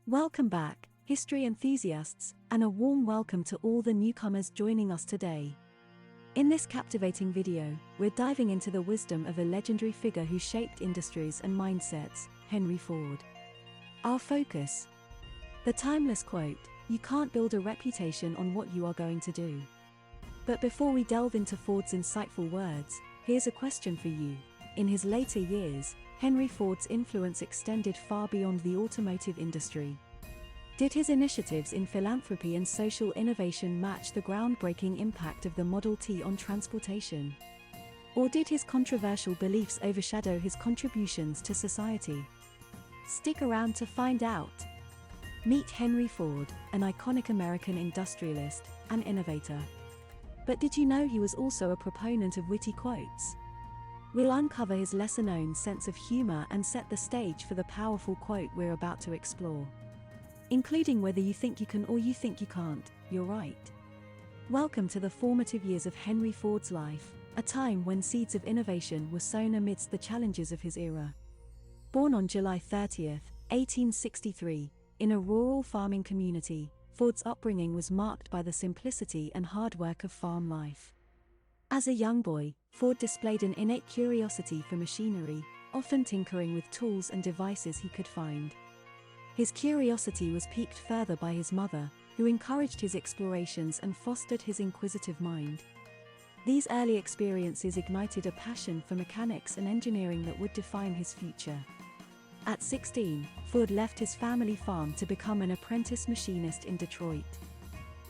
Welcome back, history enthusiasts, and a warm welcome to all the newcomers joining us today. In this captivating video, we're diving into the wisdom of a legendary figure who shaped industries and mindsets, Henry Ford. Our focus: the timeless quote, "You can't build a reputation on what you are going to do." But before we delve into Ford's insightful words, here's a question for you. In his later years, Henry Ford's influence extended far beyond the automotive industry. Did his initiatives in philanthropy and social innovation match the groundbreaking impact of the Model T on transportation? Or did his controversial beliefs overshadow his contributions to society? Stick around to find out. Meet Henry Ford, an iconic American industrialist and innovator. But did you know he was also a proponent of witty quotes? We'll uncover his lesser-known sense of humor and set the stage for the powerful quote we're about to explore. Including whether you think you can or you think you can't, you're right. Welcome to the formative years of Henry Ford's life, a time when seeds of innovation were sown amidst the challenges of his era. Born on July 30, 1863, in a rural farming community, Ford's upbringing was marked by the simplicity and hard work of farm life. As a young boy, Ford displayed an innate curiosity for machinery, often tinkering with tools and devices he could find. His curiosity was piqued further by his mother, who encouraged his explorations and fostered his inquisitive mind. These early experiences ignited a passion for mechanics and engineering that would define his future. At 16, Ford left his family farm to become an apprentice machinist in Detroit.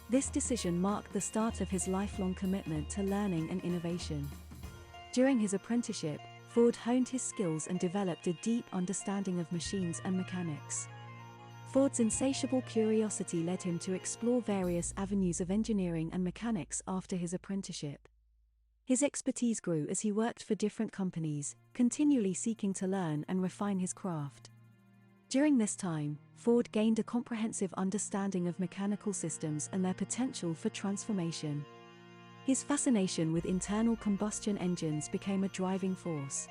This decision marked the start of his lifelong commitment to learning and innovation. During his apprenticeship, Ford honed his skills and developed a deep understanding of machines and mechanics. Ford's insatiable curiosity led him to explore various avenues of engineering and mechanics after his apprenticeship. His expertise grew as he worked for different companies, continually seeking to learn and refine his craft. During this time, Ford gained a comprehensive understanding of mechanical systems and their potential for transformation. His fascination with internal combustion engines became a driving force.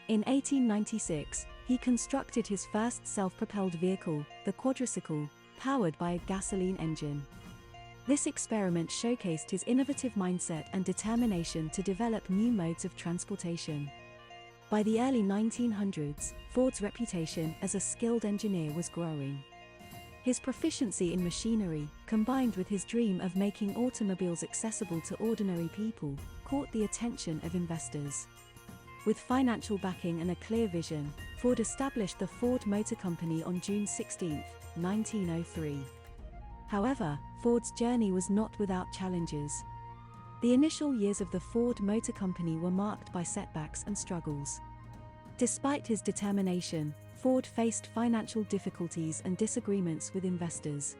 In 1896, he constructed his first self-propelled vehicle, the quadricycle, powered by a gasoline engine. This experiment showcased his innovative mindset and determination to develop new modes of transportation. By the early 1900s, Ford's reputation as a skilled engineer was growing. His proficiency in machinery, combined with his dream of making automobiles accessible to ordinary people, caught the attention of investors. With financial backing and a clear vision, Ford established the Ford Motor Company on June 16, 1903. However, Ford's journey was not without challenges. The initial years of the Ford Motor Company were marked by setbacks and struggles. Despite his determination, Ford faced financial difficulties and disagreements with investors.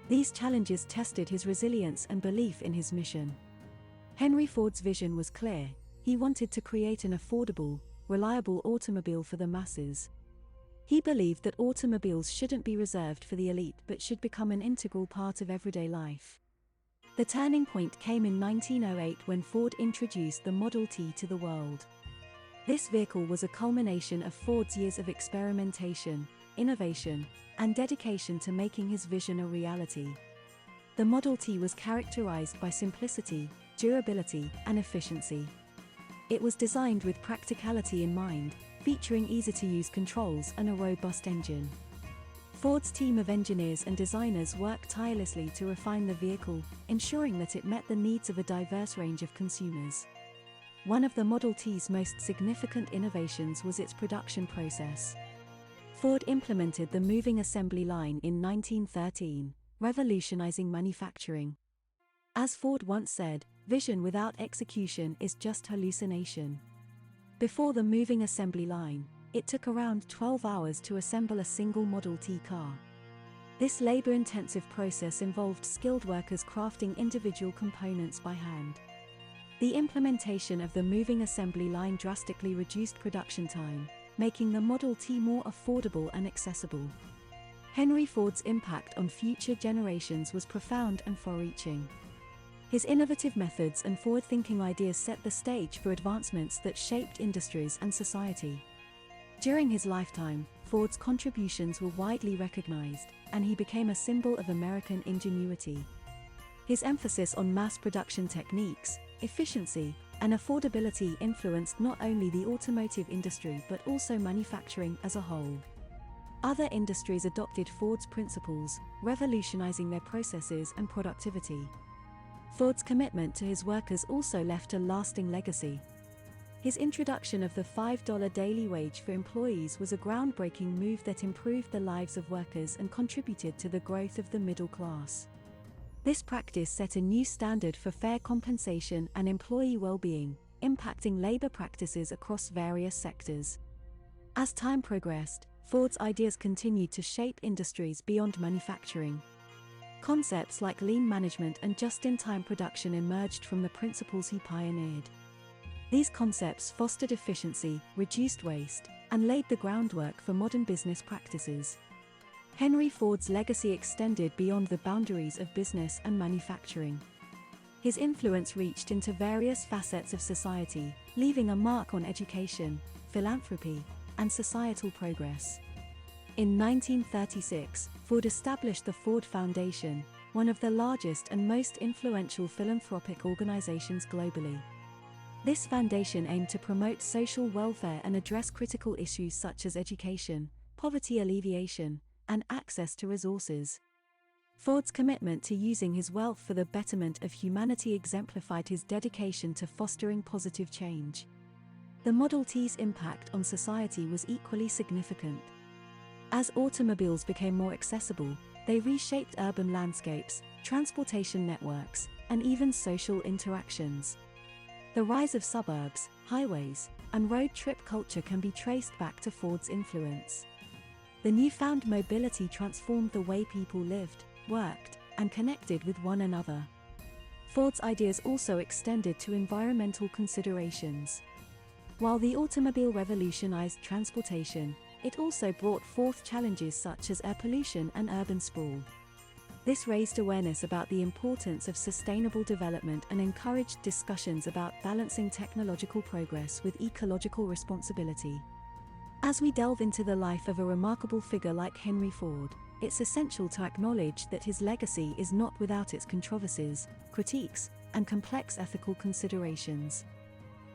These challenges tested his resilience and belief in his mission. Henry Ford's vision was clear: he wanted to create an affordable, reliable automobile for the masses. He believed that automobiles shouldn't be reserved for the elite but should become an integral part of everyday life. The turning point came in 1908 when Ford introduced the Model T to the world. This vehicle was a culmination of Ford's years of experimentation, innovation, and dedication to making his vision a reality. The Model T was characterized by simplicity, durability, and efficiency. It was designed with practicality in mind, featuring easy-to-use controls and a robust engine. Ford's team of engineers and designers worked tirelessly to refine the vehicle, ensuring that it met the needs of a diverse range of consumers. One of the Model T's most significant innovations was its production process. Ford implemented the moving assembly line in 1913, revolutionizing manufacturing. As Ford once said, "Vision without execution is just hallucination." Before the moving assembly line, it took around 12 hours to assemble a single Model T car. This labor-intensive process involved skilled workers crafting individual components by hand. The implementation of the moving assembly line drastically reduced production time, making the Model T more affordable and accessible. Henry Ford's impact on future generations was profound and far-reaching. His innovative methods and forward-thinking ideas set the stage for advancements that shaped industries and society. During his lifetime, Ford's contributions were widely recognized, and he became a symbol of American ingenuity. His emphasis on mass production techniques, efficiency, and affordability influenced not only the automotive industry but also manufacturing as a whole. Other industries adopted Ford's principles, revolutionizing their processes and productivity. Ford's commitment to his workers also left a lasting legacy. His introduction of the $5 daily wage for employees was a groundbreaking move that improved the lives of workers and contributed to the growth of the middle class. This practice set a new standard for fair compensation and employee well-being, impacting labor practices across various sectors. As time progressed, Ford's ideas continued to shape industries beyond manufacturing. Concepts like lean management and just-in-time production emerged from the principles he pioneered. These concepts fostered efficiency, reduced waste, and laid the groundwork for modern business practices. Henry Ford's legacy extended beyond the boundaries of business and manufacturing. His influence reached into various facets of society, leaving a mark on education, philanthropy, and societal progress. In 1936, Ford established the Ford Foundation, one of the largest and most influential philanthropic organizations globally. This foundation aimed to promote social welfare and address critical issues such as education, poverty alleviation, and access to resources. Ford's commitment to using his wealth for the betterment of humanity exemplified his dedication to fostering positive change. The Model T's impact on society was equally significant. As automobiles became more accessible, they reshaped urban landscapes, transportation networks, and even social interactions. The rise of suburbs, highways, and road trip culture can be traced back to Ford's influence. The newfound mobility transformed the way people lived, worked, and connected with one another. Ford's ideas also extended to environmental considerations. While the automobile revolutionized transportation, it also brought forth challenges such as air pollution and urban sprawl. This raised awareness about the importance of sustainable development and encouraged discussions about balancing technological progress with ecological responsibility. As we delve into the life of a remarkable figure like Henry Ford, it's essential to acknowledge that his legacy is not without its controversies, critiques, and complex ethical considerations.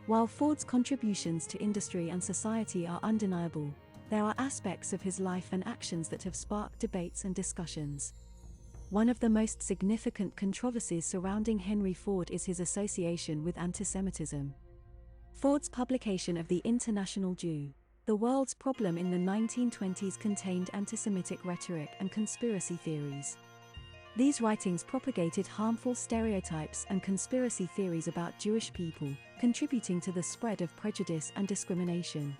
While Ford's contributions to industry and society are undeniable, there are aspects of his life and actions that have sparked debates and discussions. One of the most significant controversies surrounding Henry Ford is his association with antisemitism. Ford's publication of the International Jew, The World's Problem in the 1920s contained anti-Semitic rhetoric and conspiracy theories. These writings propagated harmful stereotypes and conspiracy theories about Jewish people, contributing to the spread of prejudice and discrimination.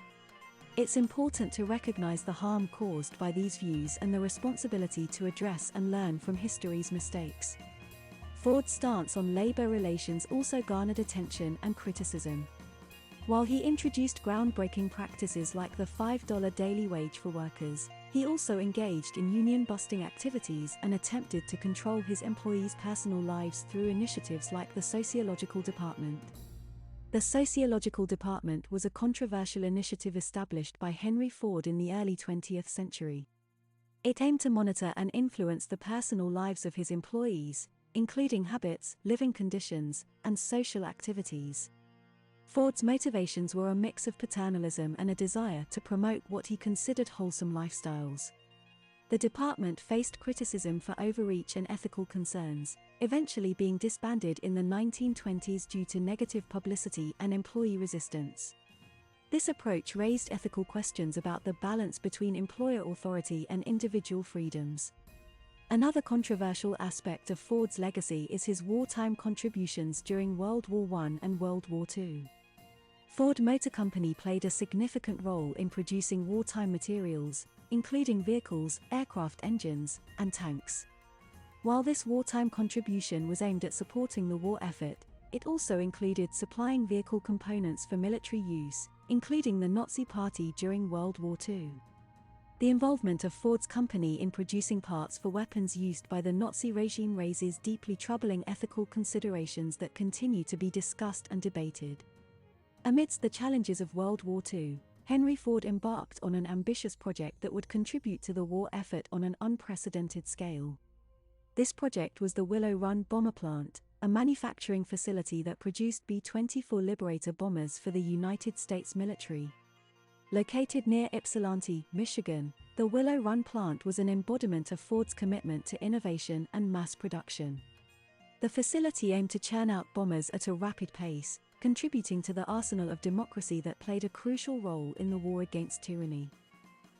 It's important to recognize the harm caused by these views and the responsibility to address and learn from history's mistakes. Ford's stance on labor relations also garnered attention and criticism. While he introduced groundbreaking practices like the $5 daily wage for workers, he also engaged in union-busting activities and attempted to control his employees' personal lives through initiatives like the Sociological Department. The Sociological Department was a controversial initiative established by Henry Ford in the early 20th century. It aimed to monitor and influence the personal lives of his employees, including habits, living conditions, and social activities. Ford's motivations were a mix of paternalism and a desire to promote what he considered wholesome lifestyles. The department faced criticism for overreach and ethical concerns, eventually being disbanded in the 1920s due to negative publicity and employee resistance. This approach raised ethical questions about the balance between employer authority and individual freedoms. Another controversial aspect of Ford's legacy is his wartime contributions during World War I and World War II. Ford Motor Company played a significant role in producing wartime materials, including vehicles, aircraft engines, and tanks. While this wartime contribution was aimed at supporting the war effort, it also included supplying vehicle components for military use, including the Nazi Party during World War II. The involvement of Ford's company in producing parts for weapons used by the Nazi regime raises deeply troubling ethical considerations that continue to be discussed and debated. Amidst the challenges of World War II, Henry Ford embarked on an ambitious project that would contribute to the war effort on an unprecedented scale. This project was the Willow Run bomber plant, a manufacturing facility that produced B-24 Liberator bombers for the United States military. Located near Ypsilanti, Michigan, the Willow Run plant was an embodiment of Ford's commitment to innovation and mass production. The facility aimed to churn out bombers at a rapid pace, contributing to the arsenal of democracy that played a crucial role in the war against tyranny.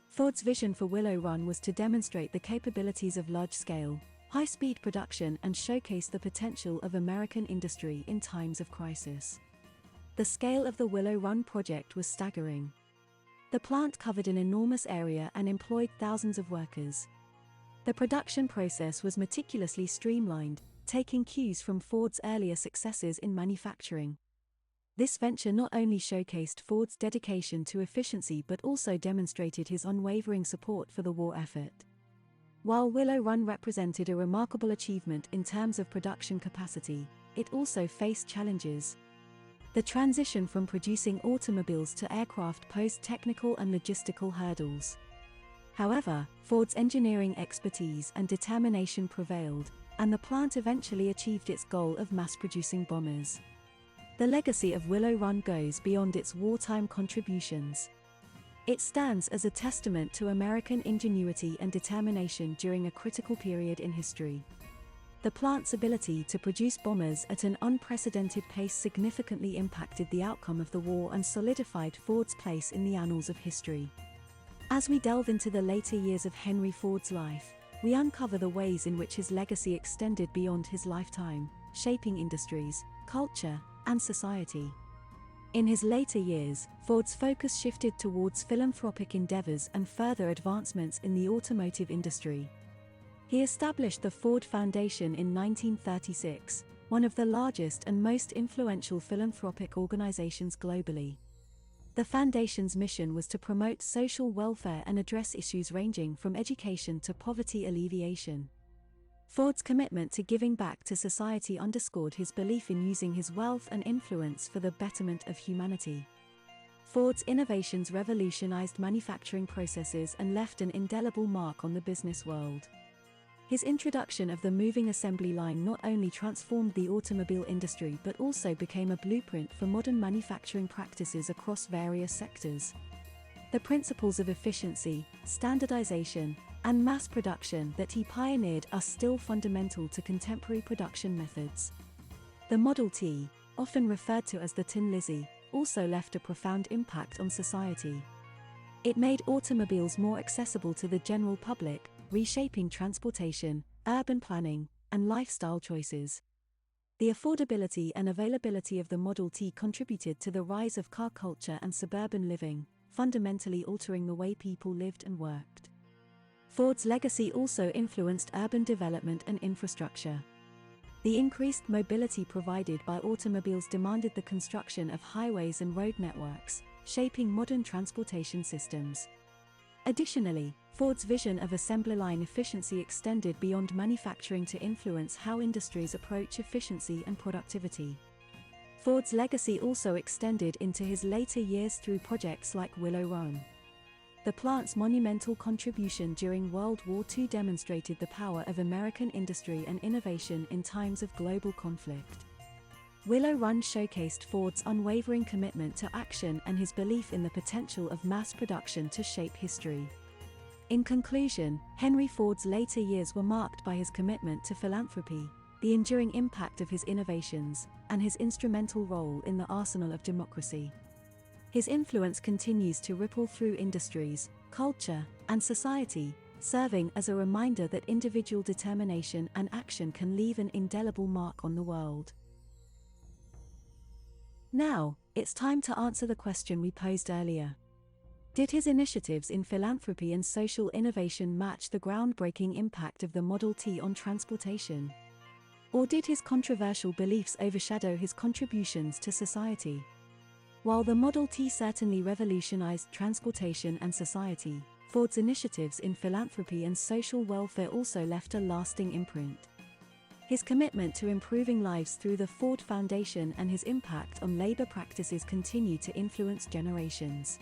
Ford's vision for Willow Run was to demonstrate the capabilities of large-scale, high-speed production and showcase the potential of American industry in times of crisis. The scale of the Willow Run project was staggering. The plant covered an enormous area and employed thousands of workers. The production process was meticulously streamlined, taking cues from Ford's earlier successes in manufacturing. This venture not only showcased Ford's dedication to efficiency but also demonstrated his unwavering support for the war effort. While Willow Run represented a remarkable achievement in terms of production capacity, it also faced challenges. The transition from producing automobiles to aircraft posed technical and logistical hurdles. However, Ford's engineering expertise and determination prevailed, and the plant eventually achieved its goal of mass-producing bombers. The legacy of Willow Run goes beyond its wartime contributions. It stands as a testament to American ingenuity and determination during a critical period in history. The plant's ability to produce bombers at an unprecedented pace significantly impacted the outcome of the war and solidified Ford's place in the annals of history. As we delve into the later years of Henry Ford's life, we uncover the ways in which his legacy extended beyond his lifetime, shaping industries, culture, and society. In his later years, Ford's focus shifted towards philanthropic endeavors and further advancements in the automotive industry. He established the Ford Foundation in 1936, one of the largest and most influential philanthropic organizations globally. The foundation's mission was to promote social welfare and address issues ranging from education to poverty alleviation. Ford's commitment to giving back to society underscored his belief in using his wealth and influence for the betterment of humanity. Ford's innovations revolutionized manufacturing processes and left an indelible mark on the business world. His introduction of the moving assembly line not only transformed the automobile industry but also became a blueprint for modern manufacturing practices across various sectors. The principles of efficiency, standardization, and mass production that he pioneered are still fundamental to contemporary production methods. The Model T, often referred to as the Tin Lizzie, also left a profound impact on society. It made automobiles more accessible to the general public, reshaping transportation, urban planning, and lifestyle choices. The affordability and availability of the Model T contributed to the rise of car culture and suburban living, fundamentally altering the way people lived and worked. Ford's legacy also influenced urban development and infrastructure. The increased mobility provided by automobiles demanded the construction of highways and road networks, shaping modern transportation systems. Additionally, Ford's vision of assembly line efficiency extended beyond manufacturing to influence how industries approach efficiency and productivity. Ford's legacy also extended into his later years through projects like Willow Run. The plant's monumental contribution during World War II demonstrated the power of American industry and innovation in times of global conflict. Willow Run showcased Ford's unwavering commitment to action and his belief in the potential of mass production to shape history. In conclusion, Henry Ford's later years were marked by his commitment to philanthropy, the enduring impact of his innovations, and his instrumental role in the arsenal of democracy. His influence continues to ripple through industries, culture, and society, serving as a reminder that individual determination and action can leave an indelible mark on the world. Now, it's time to answer the question we posed earlier. Did his initiatives in philanthropy and social innovation match the groundbreaking impact of the Model T on transportation? Or did his controversial beliefs overshadow his contributions to society? While the Model T certainly revolutionized transportation and society, Ford's initiatives in philanthropy and social welfare also left a lasting imprint. His commitment to improving lives through the Ford Foundation and his impact on labor practices continue to influence generations.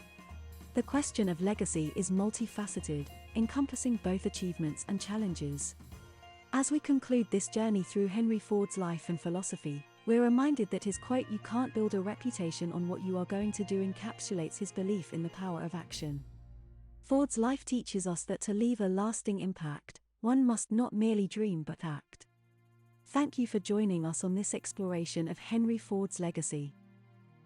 The question of legacy is multifaceted, encompassing both achievements and challenges. As we conclude this journey through Henry Ford's life and philosophy, we're reminded that his quote, "You can't build a reputation on what you are going to do," encapsulates his belief in the power of action. Ford's life teaches us that to leave a lasting impact, one must not merely dream but act. Thank you for joining us on this exploration of Henry Ford's legacy.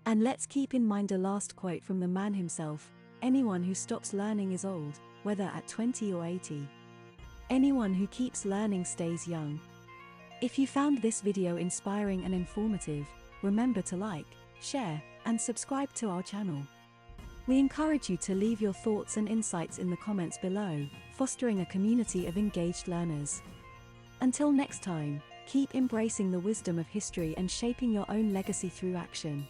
And let's keep in mind a last quote from the man himself: "Anyone who stops learning is old, whether at 20 or 80. Anyone who keeps learning stays young." If you found this video inspiring and informative, remember to like, share, and subscribe to our channel. We encourage you to leave your thoughts and insights in the comments below, fostering a community of engaged learners. Until next time, keep embracing the wisdom of history and shaping your own legacy through action.